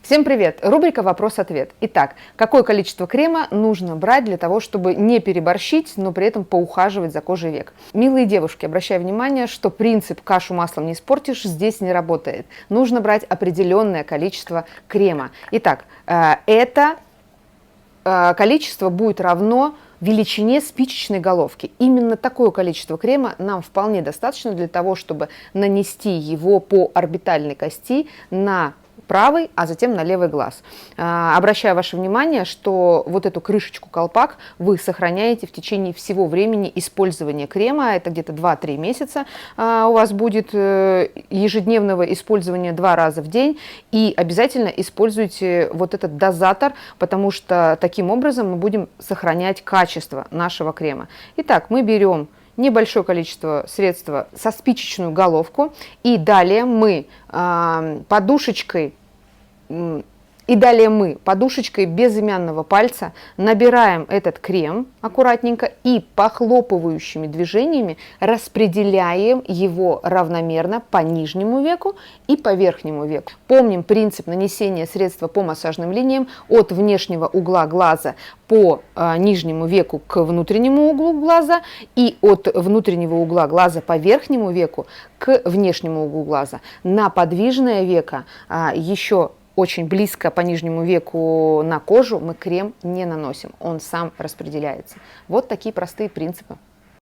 Всем привет! Рубрика «Вопрос-ответ». Итак, какое количество крема нужно брать для того, чтобы не переборщить, но при этом поухаживать за кожей век? Милые девушки, обращаю внимание, что принцип «кашу маслом не испортишь» здесь не работает. Нужно брать определенное количество крема. Итак, это количество будет равно величине спичечной головки. Именно такое количество крема нам вполне достаточно для того, чтобы нанести его по орбитальной кости на правый, а затем на левый глаз. Обращаю ваше внимание, что вот эту крышечку-колпак вы сохраняете в течение всего времени использования крема. Это где-то 2-3 месяца у вас будет ежедневного использования 2 раза в день. И обязательно используйте вот этот дозатор, потому что таким образом мы будем сохранять качество нашего крема. Итак, мы берем небольшое количество средства со спичечную головку, и далее мы подушечкой безымянного пальца набираем этот крем аккуратненько и похлопывающими движениями распределяем его равномерно по нижнему веку и по верхнему веку. Помним принцип нанесения средства по массажным линиям от внешнего угла глаза по нижнему веку к внутреннему углу глаза и от внутреннего угла глаза по верхнему веку к внешнему углу глаза. На подвижное веко еще очень близко по нижнему веку на кожу мы крем не наносим, он сам распределяется. Вот такие простые принципы.